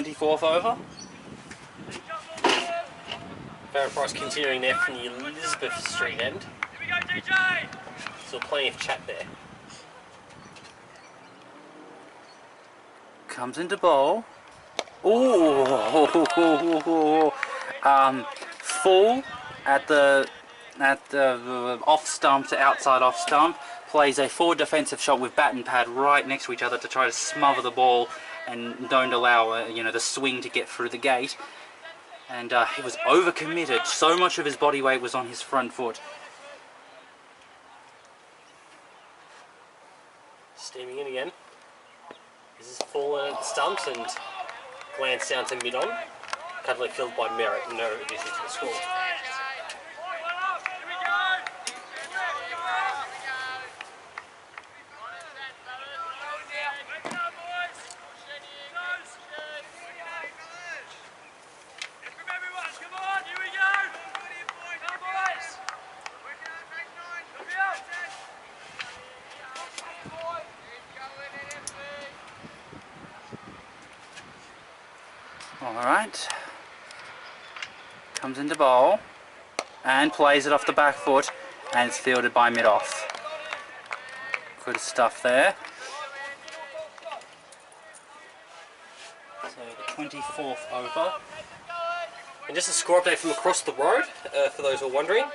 24th over. Farron Price continuing there from the Elizabeth Street end. Still plenty of chat there. Comes into bowl. Ooh, full at the off stump to outside off stump. Plays a forward defensive shot with bat and pad right next to each other to try to smother the ball and don't allow the swing to get through the gate. And he was overcommitted. So much of his body weight was on his front foot. Steaming in again. This is fallen at the stumps and glance down to mid-on. Cuddly filled by Merritt, no addition to the score. Alright, comes into bowl and plays it off the back foot, and it's fielded by mid-off. Good stuff there. So the 24th over. And just a score update from across the road, for those who are wondering.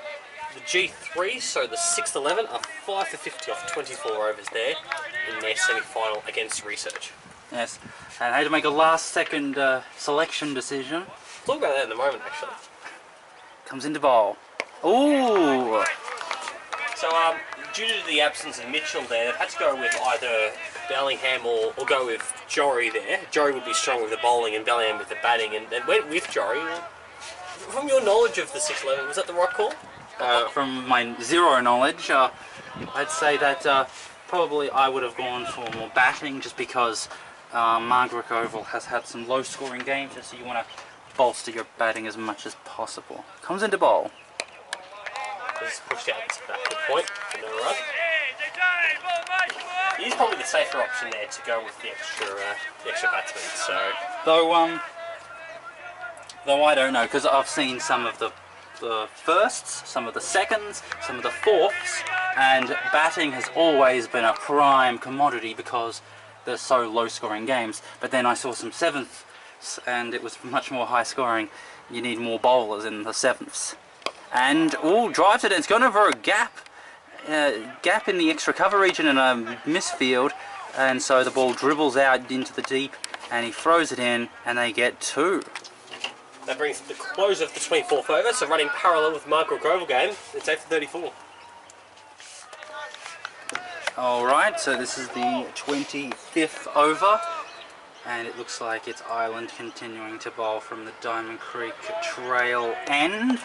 The G3, so the 6th 11, are 5 for 50 off 24 overs there in their semi-final against Research. Yes, and I had to make a last-second selection decision. Talk about that in a moment, actually. Comes into bowl. Ooh! So, due to the absence of Mitchell there, they've had to go with either Bellingham or go with Jory there. Jory would be strong with the bowling and Bellingham with the batting, and they went with Jory. From your knowledge of the 6-11, was that the right call? From my zero knowledge, I'd say that probably I would have gone for more batting, just because Margaret Oval has had some low-scoring games, so you want to bolster your batting as much as possible. Comes into bowl. Just pushed out to back the point for no run. He's probably the safer option there to go with the extra batsman. So though I don't know, because I've seen some of the firsts, some of the seconds, some of the fourths, and batting has always been a prime commodity because they're so low-scoring games. But then I saw some sevenths, and it was much more high-scoring. You need more bowlers in the sevenths. And drives it, and it's gone over a gap in the extra cover region in a misfield, and so the ball dribbles out into the deep, and he throws it in, and they get 2. That brings the close of the 24th over, so running parallel with Margaret Oval game, it's 8 for 34. Alright, so this is the 25th over, and it looks like it's Island continuing to bowl from the Diamond Creek trail end.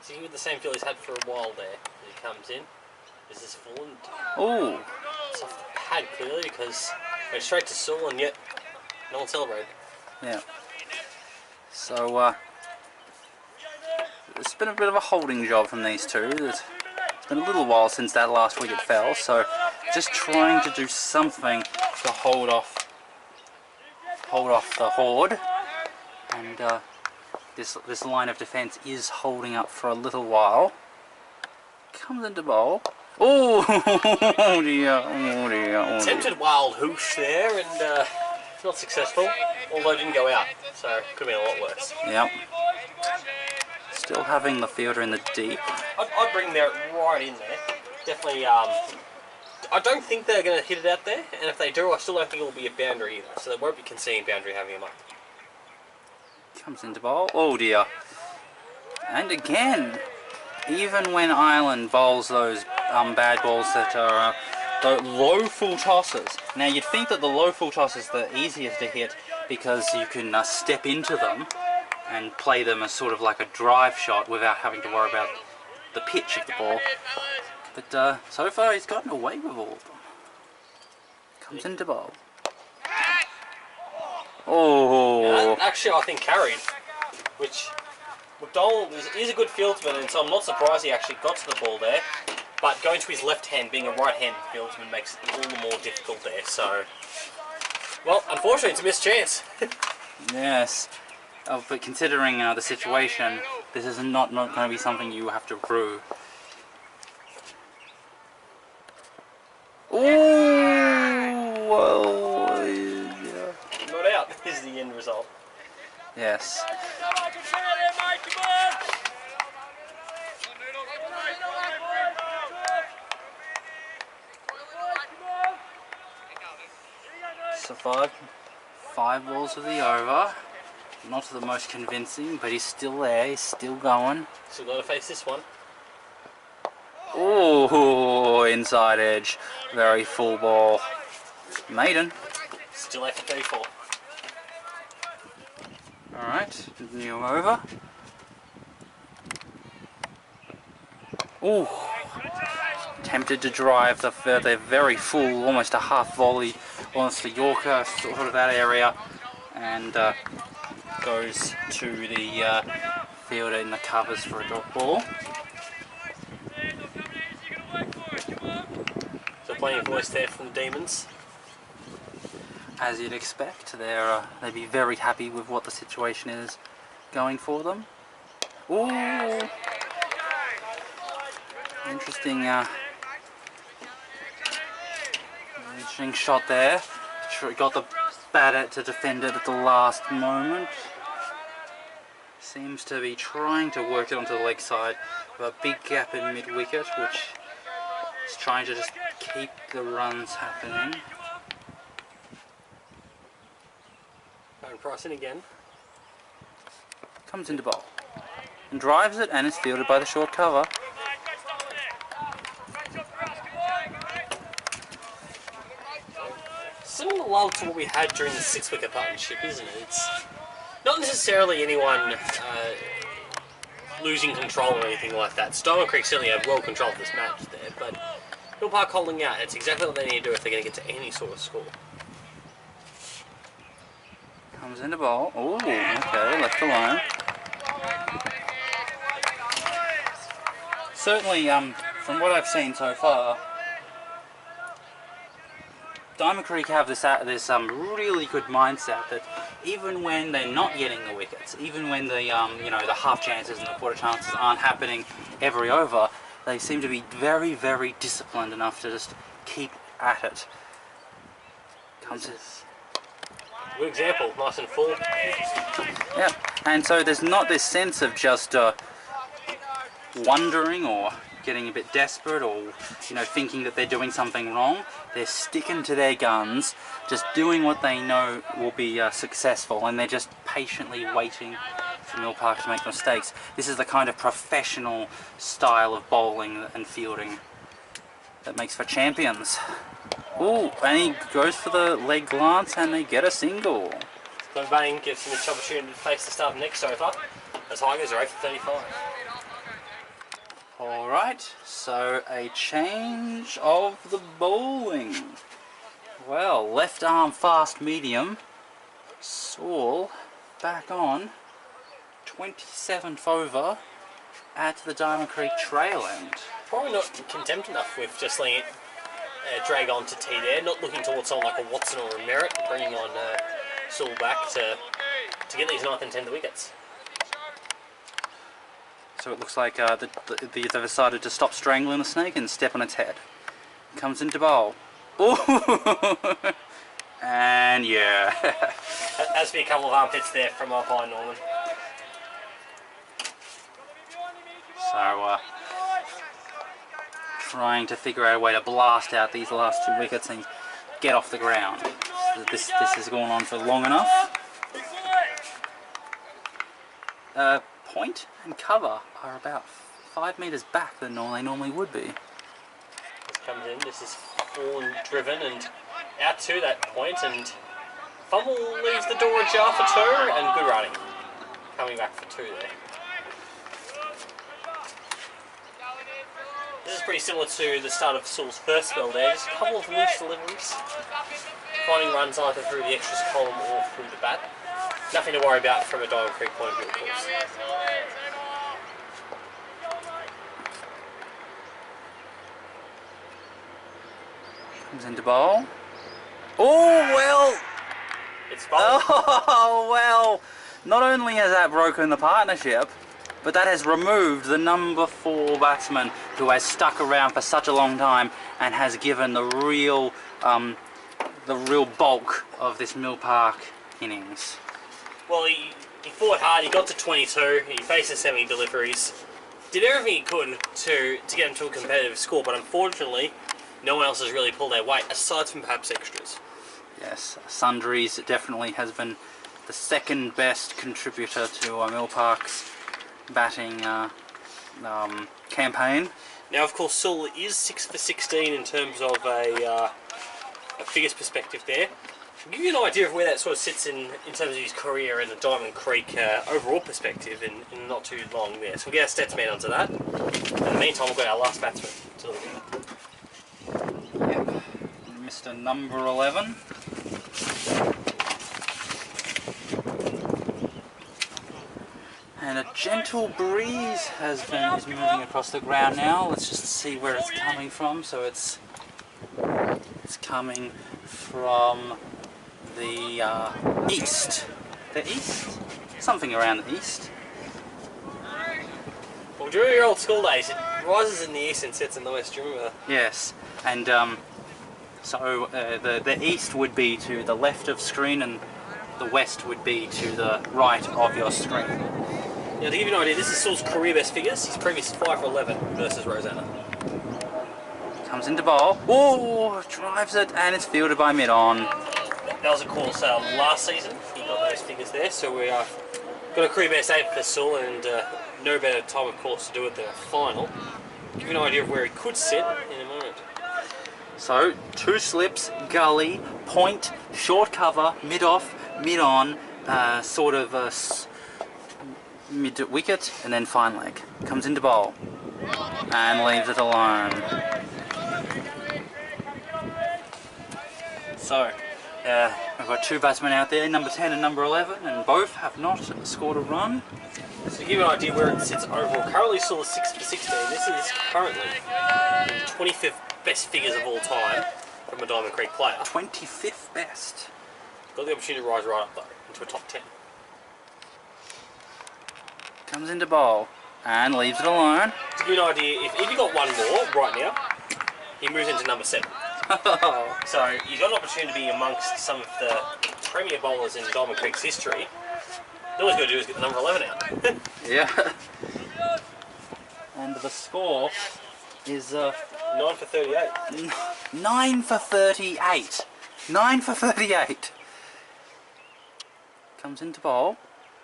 See, with the same feel he's had for a while there, as he comes in. Is this fallen? Oh! It's off the pad clearly because went straight to Saul and yet no one celebrated. Yeah. So, it's been a bit of a holding job from these two. It's been a little while since that last wicket fell, so just trying to do something to hold off the horde. And this line of defence is holding up for a little while. Comes into bowl. Oh dear, oh dear, oh dear. Attempted wild hoosh there and not successful, although it didn't go out, so it could have been a lot worse. Yep. Still having the fielder in the deep. I'd bring Merritt right in there. Definitely, I don't think they're going to hit it out there, and if they do, I still don't think it will be a boundary either, so they won't be conceding boundary having him up. Comes into bowl. Oh dear. And again, even when Ireland bowls those bad balls that are the low full tosses. Now you'd think that the low full toss is the easiest to hit because you can step into them and play them as sort of like a drive shot without having to worry about the pitch of the ball. But so far he's gotten away with all of them. Comes into bowl. Oh! Yeah, actually, I think carried, which McDonald is a good fieldsman, and so I'm not surprised he actually got to the ball there. But going to his left hand, being a right-handed fieldsman, makes it all the more difficult there. So Well, unfortunately, it's a missed chance. Yes. But considering the situation, this is not going to be something you have to brew. Ooh, well, yeah. Not out is the end result. Yes. So five balls of the over. Not the most convincing, but he's still there. He's still going. Still got to face this one. Oh, inside edge. Very full ball. Maiden. Still after 34. Alright, new over. Ooh. Tempted to drive they're very full, almost a half volley, almost a Yorker, sort of that area, and goes to the fielder in the covers for a drop ball. So playing voice there from the Demons. As you'd expect, they'd be very happy with what the situation is going for them. Ooh, interesting shot there. Got the batter to defend it at the last moment. Seems to be trying to work it onto the leg side with a big gap in mid-wicket, which is trying to just keep the runs happening. And Price in again. Comes into bowl and drives it, and is fielded by the short cover. Similar lull to what we had during the 6-wicket partnership, isn't it? It's not necessarily anyone losing control or anything like that. Diamond Creek certainly have well control of this match there, but Hill Park holding out. It's exactly what they need to do if they're going to get to any sort of score. Comes into bowl. Oh, okay, left alone. Certainly, from what I've seen so far, Diamond Creek have this really good mindset that even when they're not getting the wickets, even when the the half chances and the quarter chances aren't happening every over, they seem to be very, very disciplined enough to just keep at it. Comes Good example, nice and full. yeah, and so there's not this sense of just wondering or getting a bit desperate or thinking that they're doing something wrong. They're sticking to their guns, just doing what they know will be successful, and they're just patiently waiting for Mill Park to make mistakes. This is the kind of professional style of bowling and fielding that makes for champions. Ooh, and he goes for the leg glance, and they get a single. So Bain gives him the opportunity to face the start of next over. The Tigers are 8 for 35. Alright, so a change of the bowling. Well, left arm fast medium. Saul back on. 27th over at the Diamond Creek trail end. Probably not contempt enough with just letting it drag on to tee there. Not looking towards someone like a Watson or a Merritt, bringing on Saul back to get these 9th and 10th wickets. So it looks like they've decided to stop strangling the snake and step on its head. Comes into bowl. Ooh! And yeah. Has to be a couple of armpits there from up high, Norman. So trying to figure out a way to blast out these last 2 wickets and get off the ground. So this has gone on for long enough. Point and cover are about 5 metres back than they normally would be. This comes in, this is full and driven and out to that point, and fumble leaves the door ajar for 2, and good running. Coming back for 2 there. This is pretty similar to the start of Saul's first spell there, just a couple of loose deliveries. Finding runs either through the extras column or through the bat. Nothing to worry about from a Diamond Creek point of view, of course. Comes into bowl. Oh, well, It's fine. Oh, well, not only has that broken the partnership, but that has removed the number 4 batsman who has stuck around for such a long time and has given the real bulk of this Mill Park innings. Well, he fought hard, he got to 22, he faced the 70 deliveries, did everything he could to get him to a competitive score, but unfortunately, no one else has really pulled their weight, aside from perhaps extras. Yes, Sundries definitely has been the second best contributor to Mill Park's batting campaign. Now, of course, Sewell is 6 for 16 in terms of a figures perspective there. To give you an idea of where that sort of sits in terms of his career in the Diamond Creek overall perspective in not too long there. So we'll get our stats man onto that. In the meantime, we've got our last batsman to look at. Yep, Mr. Number 11. And a gentle breeze is moving across the ground now. Let's just see where it's coming from. So it's coming from the east. The east? Something around the east. Well, during your old school days, it rises in the east and sets in the west. Do you remember? Yes, and so the east would be to the left of screen, and the west would be to the right of your screen. Now, to give you an idea, this is Sewell's career best figures. His previous 5 for 11 versus Rosanna. Comes into bowl. Oh, drives it, and it's fielded by mid-on. That was, of course, last season. He got those figures there, so we got a career best 8 for Sewell, and no better time, of course, to do it than a final. Give you an idea of where he could sit in a moment. So, 2 slips, gully, point, short cover, mid-off, mid-on, sort of mid-wicket, and then fine leg. Comes into bowl, and leaves it alone. So, we've got 2 batsmen out there, number 10 and number 11, and both have not scored a run. So to give you an idea where it sits overall, currently Sewell is 6 for 16. This is currently the 25th best figures of all time from a Diamond Creek player. 25th best. Got the opportunity to rise right up though, into a top 10. Comes into bowl, and leaves it alone. To give you an idea, if he got one more right now, he moves into number 7. So he's got an opportunity to be amongst some of the premier bowlers in Diamond Creek's history. All he's got to do is get the number 11 out. Yeah. And the score is 9 for 38. 9 for 38. 9 for 38. Comes into bowl.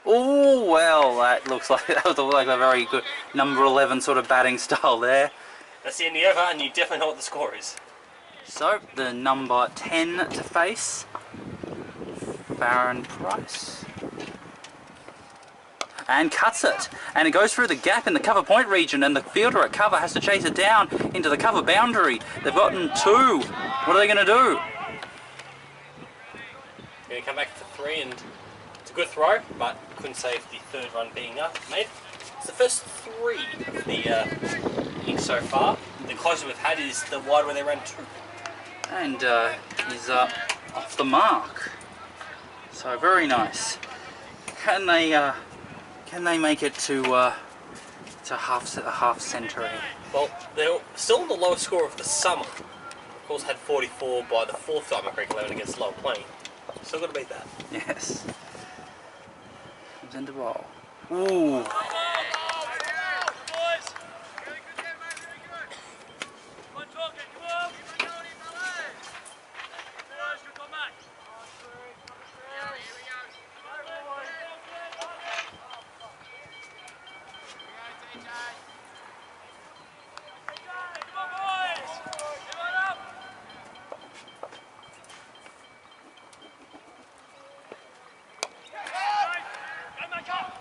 Oh, well, that looks like a very good number 11 sort of batting style there. That's the end of the over, and you definitely know what the score is. So, the number 10 to face, Farron Price. And cuts it. And it goes through the gap in the cover point region, and the fielder at cover has to chase it down into the cover boundary. They've gotten 2. What are they going to do? Going to come back to 3, and it's a good throw, but couldn't save the 3rd run being made. It's the first 3 of the innings so far. The closest we've had is the wide where they ran 2. And he's off the mark. So very nice. Can they make it to half century? Well, they're still on the lowest score of the summer. Of course, had 44 by the 4th Diamond Creek 11 against Lower Plain. Still got to beat that. Yes. Comes into bowl. Ooh.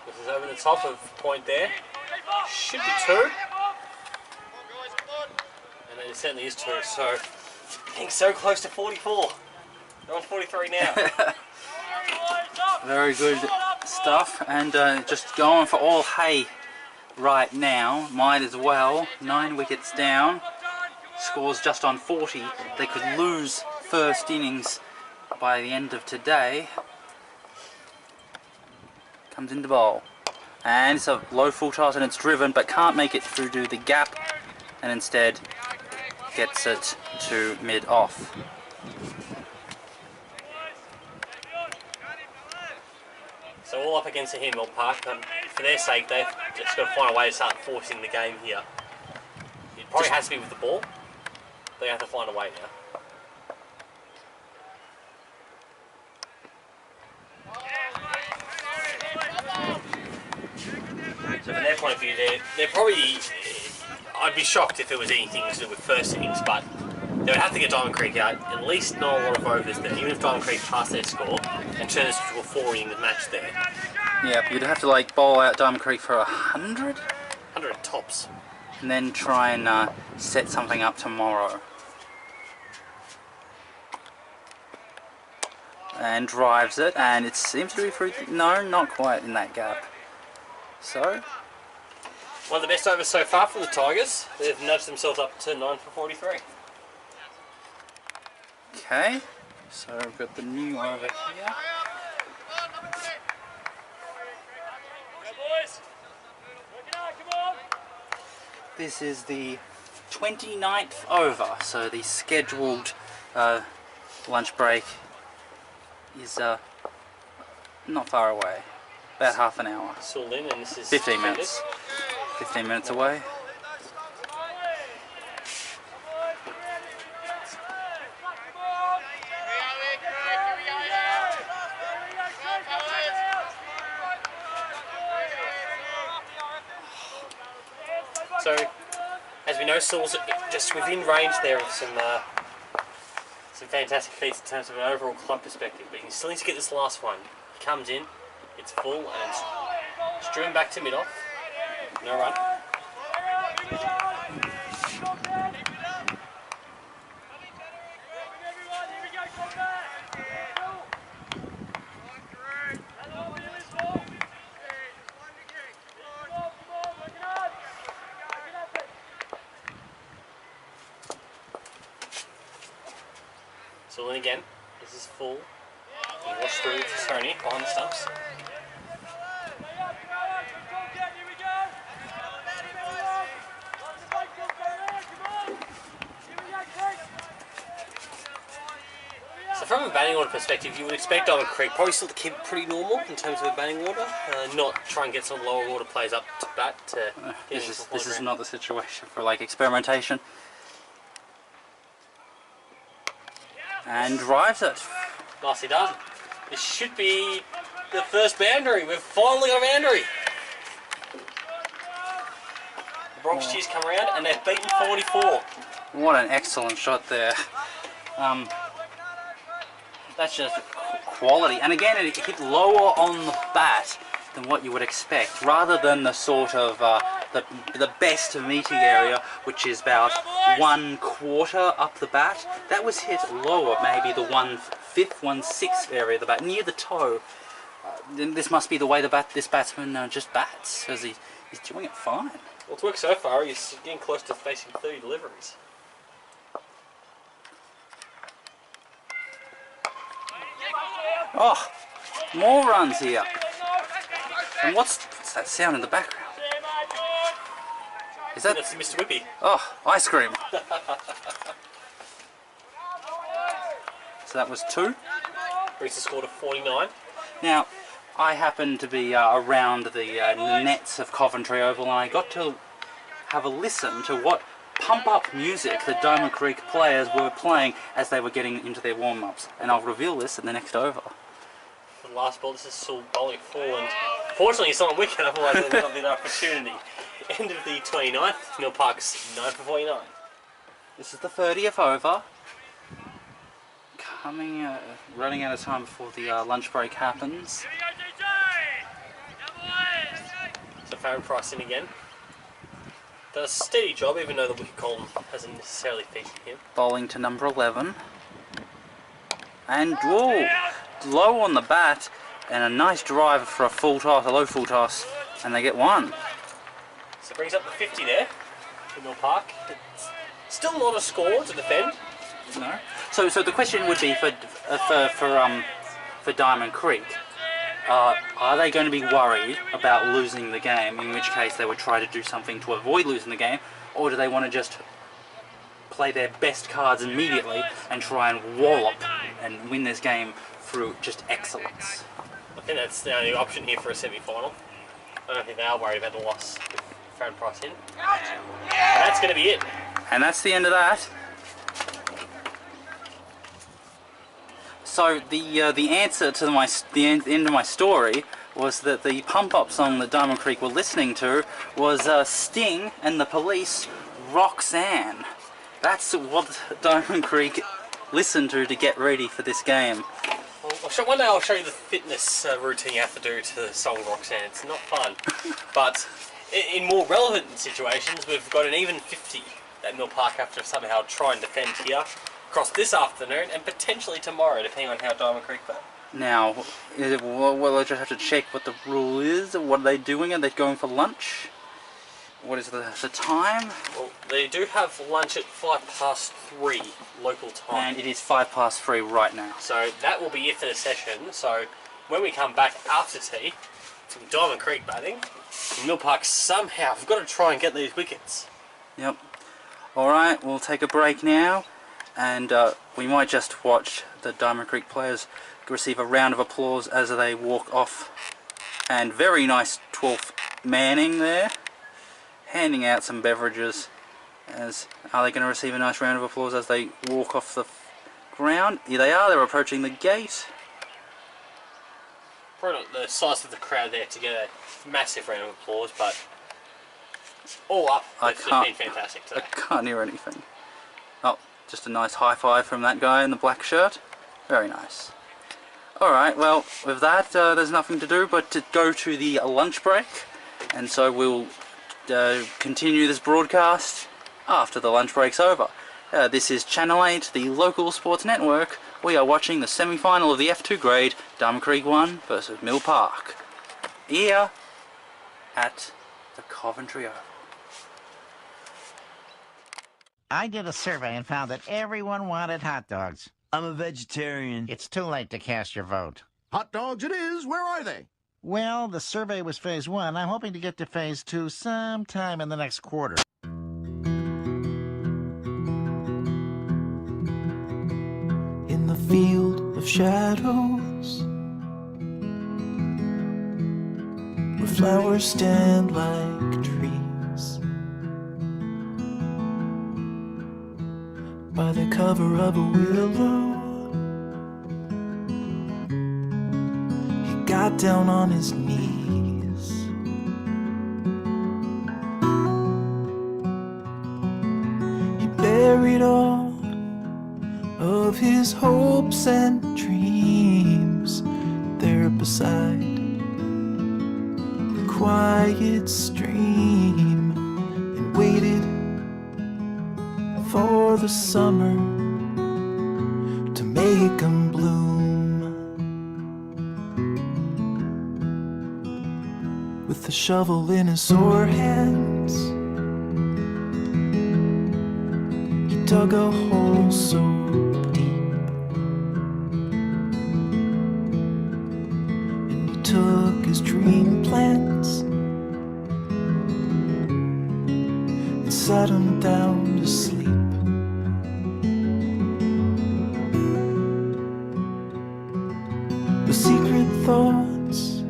This is over the top of point there. Should be 2. And it certainly is 2, so getting so close to 44. They're on 43 now. Very good stuff, and just going for all hay right now. Might as well. 9 wickets down. Scores just on 40. They could lose first innings by the end of today. comes into bowl. And it's a low full toss and it's driven, but can't make it through to the gap, and instead gets it to mid-off. So all up against the Hemel Park, and for their sake, they've just got to find a way to start forcing the game here. It probably has to be with the ball. They have to find a way now. So from their point of view, they're probably... I'd be shocked if it was anything to do with first innings, but they would have to get Diamond Creek out, at least not a lot of overs there, even if Diamond Creek passed their score, and turn this into a 4-innings match there. Yeah, you'd have to like bowl out Diamond Creek for 100? 100 tops. And then try and set something up tomorrow. And drives it, and it seems to be through... No, not quite in that gap. So... One of the best overs so far from the Tigers. They've nudged themselves up to 9 for 43. Okay, so we've got the new over here. This is the 29th over, so the scheduled lunch break is not far away, about half an hour. Still in, and this is 15 minutes. 15 minutes away. So, as we know, Saul's just within range there of some fantastic feats in terms of an overall club perspective, but he still needs to get this last one. He comes in, it's full, and it's driven back to mid-off. No run. So then again, this is full. He washed through to Tony behind the stumps. So from a batting order perspective, you would expect Diamond Creek probably still to keep it pretty normal in terms of the batting order, not try and get some lower order players up to bat. This is not the situation for like experimentation. And drives it. Nicely done. This should be the first boundary. We've finally got a boundary. The Bronx Cheers come around and they've beaten 44. What an excellent shot there. That's just quality. And again, it hit lower on the bat than what you would expect, rather than the sort of the best meaty area, which is about 1/4 up the bat. That was hit lower, maybe the 1/5, 1/6 area of the bat, near the toe. This must be the way this batsman just bats, because he's doing it fine. Well, it's worked so far. He's getting close to facing 30 deliveries. Oh, more runs here. And what's that sound in the background? Is that... That's Mr. Whippy. Oh, ice cream. So that was 2. Brings the score to 49. Now, I happened to be around the nets of Coventry Oval, and I got to have a listen to what pump-up music the Diamond Creek players were playing as they were getting into their warm-ups. And I'll reveal this in the next over. The last ball, this is Saul bowling full, and fortunately it's not a wicket, otherwise there's not been an opportunity. End of the 29th, Mill Park's 9 for 49. This is the 30th over. Running out of time before the lunch break happens. So Farron Price in again. Does a steady job, even though the wicket column hasn't necessarily featured him. Bowling to number 11. And whoa, low on the bat, and a nice drive for a low full toss, and they get 1. So it brings up the 50 there for Mill Park. It's still not a score to defend. No. So the question would be for Diamond Creek, are they going to be worried about losing the game, in which case they would try to do something to avoid losing the game, or do they want to just play their best cards immediately and try and wallop and win this game through just excellence? I think that's the only option here for a semi-final. I don't think they are worried about the loss with Fran Price in. And that's going to be it. And that's the end of that. So the answer to the end of my story was that the pump-up song that Diamond Creek were listening to was Sting and the Police, Roxanne. That's what Diamond Creek listened to get ready for this game. Well, one day I'll show you the fitness routine you have to do to the song Roxanne. It's not fun. But in more relevant situations, we've got an even 50 at Mill Park have to somehow try and defend here across this afternoon and potentially tomorrow, depending on how Diamond Creek play. Now, well, I just have to check what the rule is. What are they doing? Are they going for lunch? What is the time? Well, they do have lunch at 3:05 local time. And it is 3:05 right now. So that will be it for the session. So when we come back after tea, from Diamond Creek batting, Mill Park somehow have got to try and get these wickets. Yep. Alright, we'll take a break now. And we might just watch the Diamond Creek players receive a round of applause as they walk off. And very nice 12th manning there, handing out some beverages. Are they going to receive a nice round of applause as they walk off the ground? Here they are, they're approaching the gate. Probably not the size of the crowd there to get a massive round of applause, but all up, it's been fantastic today. I can't hear anything. Oh, just a nice high five from that guy in the black shirt. Very nice. Alright, well, with that, there's nothing to do but to go to the lunch break. And so we'll continue this broadcast after the lunch break's over. This is Channel 8, the local sports network. We are watching the semi-final of the F2 grade, Diamond Creek 1 versus Mill Park. Here at the Coventry Oval. I did a survey and found that everyone wanted hot dogs. I'm a vegetarian. It's too late to cast your vote. Hot dogs it is. Where are they? Well, the survey was phase 1. I'm hoping to get to phase 2 sometime in the next quarter. In the field of shadows, where flowers stand like trees, by the cover of a willow, he got down on his knees. He buried all of his hopes and dreams there beside the quiet stream, and waited for the summer to make 'em bloom. With the shovel in his sore hands, he dug a hole so took his dream plants and sat him down to sleep. The secret thoughts,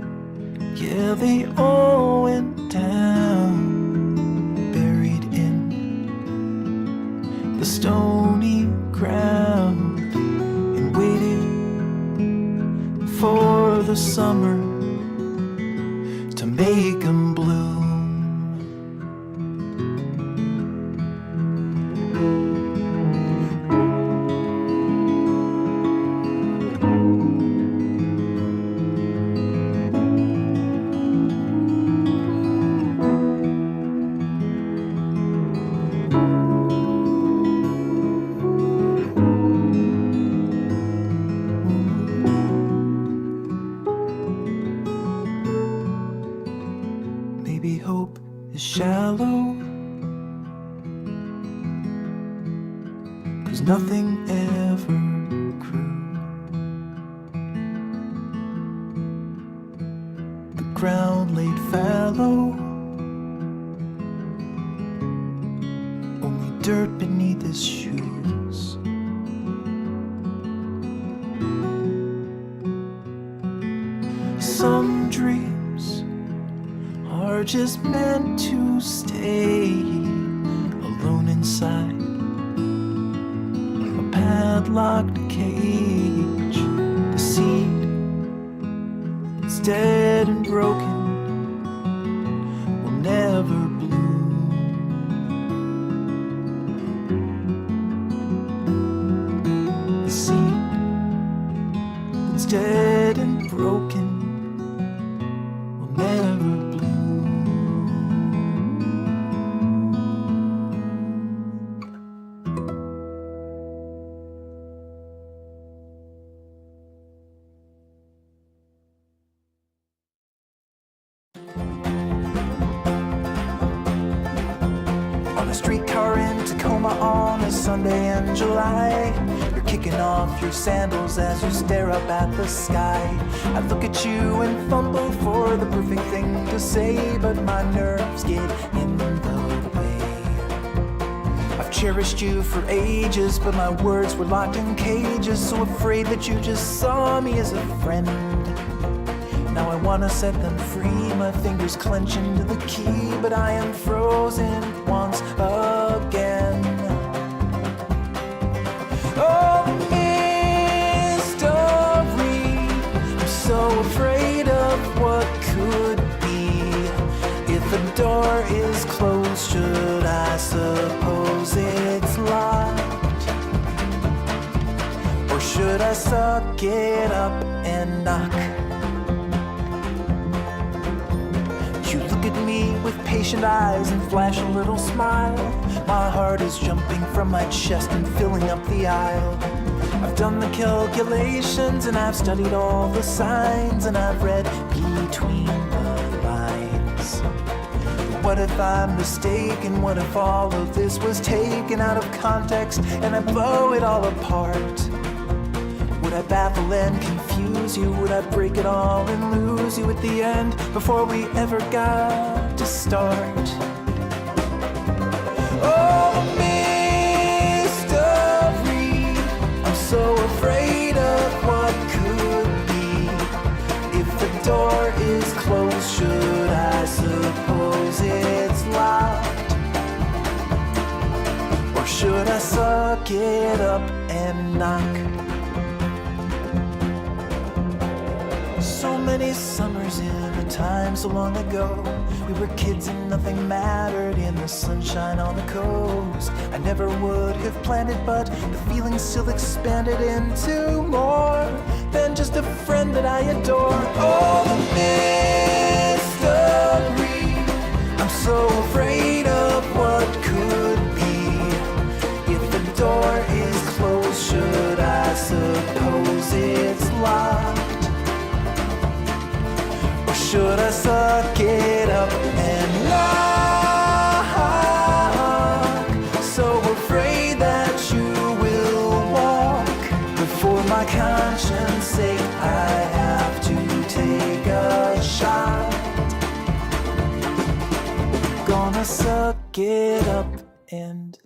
yeah, they all went down, buried in the stony ground, and waited for the summer to make 'em bloom. Maybe hope is shallow, 'cause nothing ever grew. ground laid fallow, only dirt beneath his shoes. Some dreams are just meant to stay alone inside a padlocked cage. The seed that's dead and broken will never bloom. The seed that's dead and broken will never bloom. On a streetcar in Tacoma on a Sunday in July, you're kicking off your sandals as you stare up at the sky. I look at you and fumble for the perfect thing to say, but my nerves get in the way. I've cherished you for ages, but my words were locked in cages, so afraid that you just saw me as a friend. Now I wanna set them free, my fingers clench into the key, but I am frozen once again. Oh, mystery, I'm so afraid of what could be. If a door is closed, should I suppose it's locked? Or should I suck it up and knock? You look at me with patient eyes and flash a little smile. My heart is jumping from my chest and filling up the aisle. I've done the calculations and I've studied all the signs, and I've read between the lines. What if I'm mistaken? What if all of this was taken out of context and I blow it all apart? Would I baffle and confuse you? Would I break it all and lose you at the end before we ever got to start? Oh, mystery, I'm so afraid of what could be. If the door is closed, should I suppose it's locked? Or should I suck it up and knock? So many summers in a time so long ago, we were kids and nothing mattered in the sunshine on the coast. I never would have planned it, but the feeling still expanded into more than just a friend that I adore. Oh, the mystery, I'm so afraid of what could be. If the door is closed, should I suppose it's locked? Should I suck it up and knock? So afraid that you will walk. But for my conscience sake, I have to take a shot. Gonna suck it up and